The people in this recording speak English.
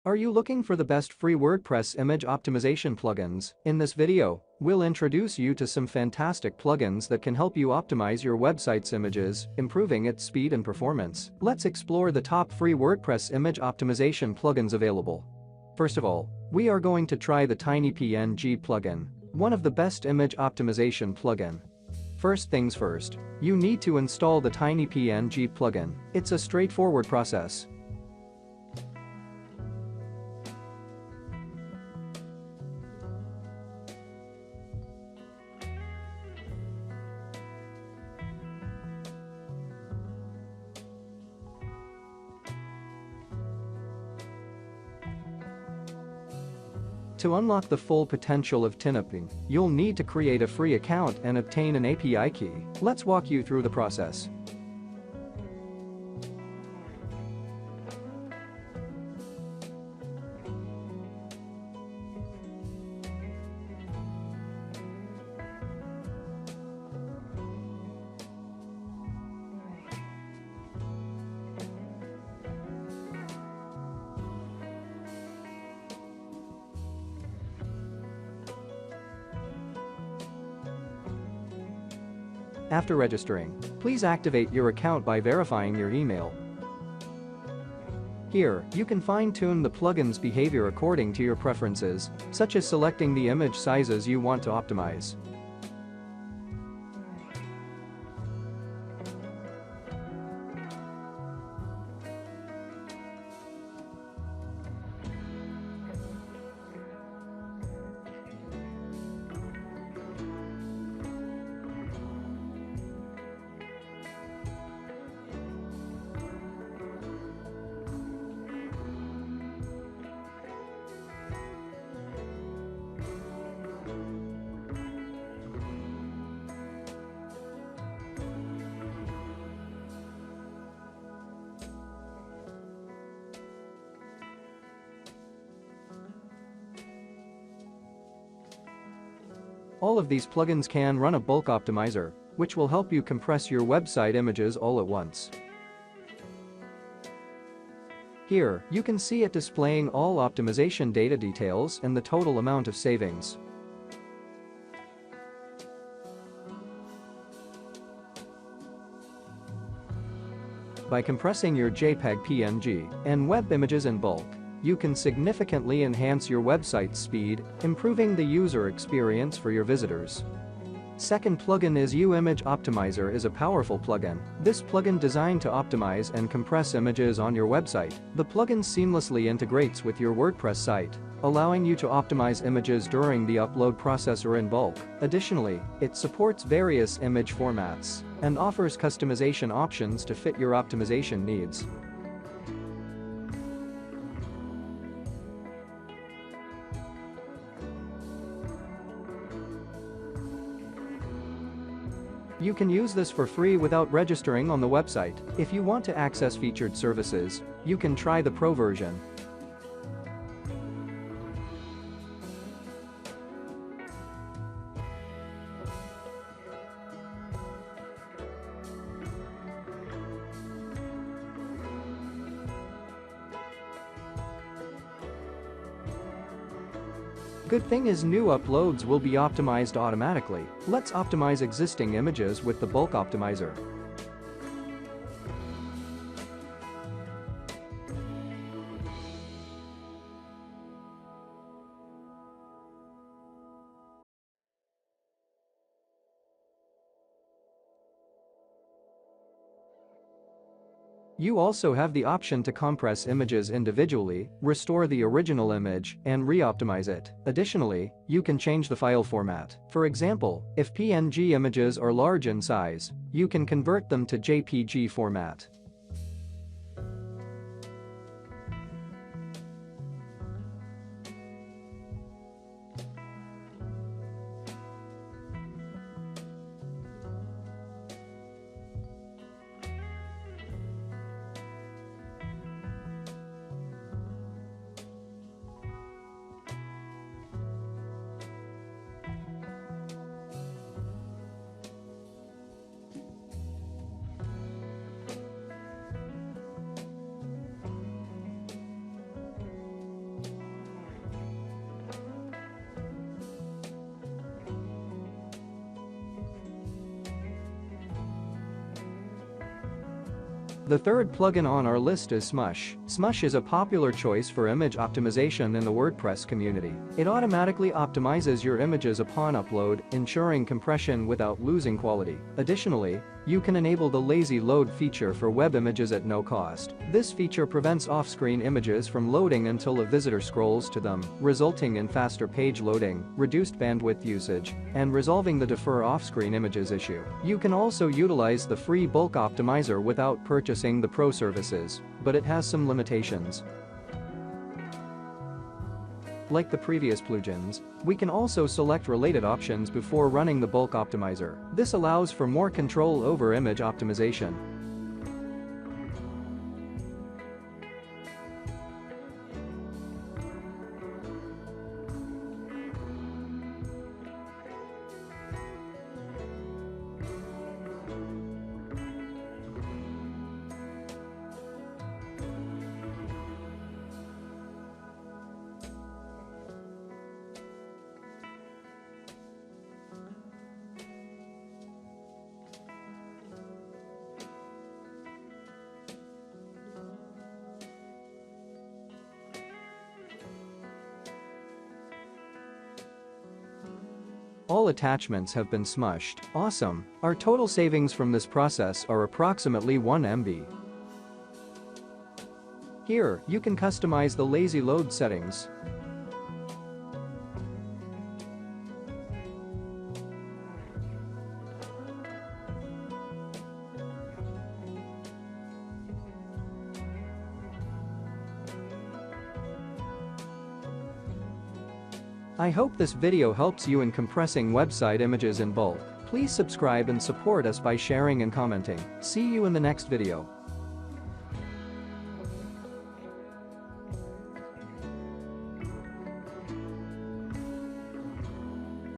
Are you looking for the best free WordPress image optimization plugins? In this video, we'll introduce you to some fantastic plugins that can help you optimize your website's images, improving its speed and performance. Let's explore the top free WordPress image optimization plugins available. First of all, we are going to try the TinyPNG plugin, one of the best image optimization plugin. First things first, you need to install the TinyPNG plugin. It's a straightforward process. To unlock the full potential of TinyPNG, you'll need to create a free account and obtain an API key. Let's walk you through the process. After registering, please activate your account by verifying your email. Here, you can fine-tune the plugin's behavior according to your preferences, such as selecting the image sizes you want to optimize. All of these plugins can run a bulk optimizer, which will help you compress your website images all at once. Here, you can see it displaying all optimization data details and the total amount of savings. By compressing your JPEG, PNG, and web images in bulk, you can significantly enhance your website's speed, improving the user experience for your visitors. Second plugin is Image Optimizer is a powerful plugin. This plugin designed to optimize and compress images on your website. The plugin seamlessly integrates with your WordPress site, allowing you to optimize images during the upload process or in bulk. Additionally, it supports various image formats and offers customization options to fit your optimization needs. You can use this for free without registering on the website. If you want to access featured services, you can try the Pro version. Good thing is new uploads will be optimized automatically. Let's optimize existing images with the bulk optimizer. You also have the option to compress images individually, restore the original image, and re-optimize it. Additionally, you can change the file format. For example, if PNG images are large in size, you can convert them to JPG format. The third plugin on our list is Smush. Smush is a popular choice for image optimization in the WordPress community. It automatically optimizes your images upon upload, ensuring compression without losing quality. Additionally, you can enable the lazy load feature for web images at no cost. This feature prevents off-screen images from loading until a visitor scrolls to them, resulting in faster page loading, reduced bandwidth usage, and resolving the defer off-screen images issue. You can also utilize the free bulk optimizer without purchasing the pro services, but it has some limitations. Like the previous plugins, we can also select related options before running the bulk optimizer. This allows for more control over image optimization. All attachments have been smushed. Awesome! Our total savings from this process are approximately 1 MB. Here, you can customize the lazy load settings. I hope this video helps you in compressing website images in bulk. Please subscribe and support us by sharing and commenting. See you in the next video.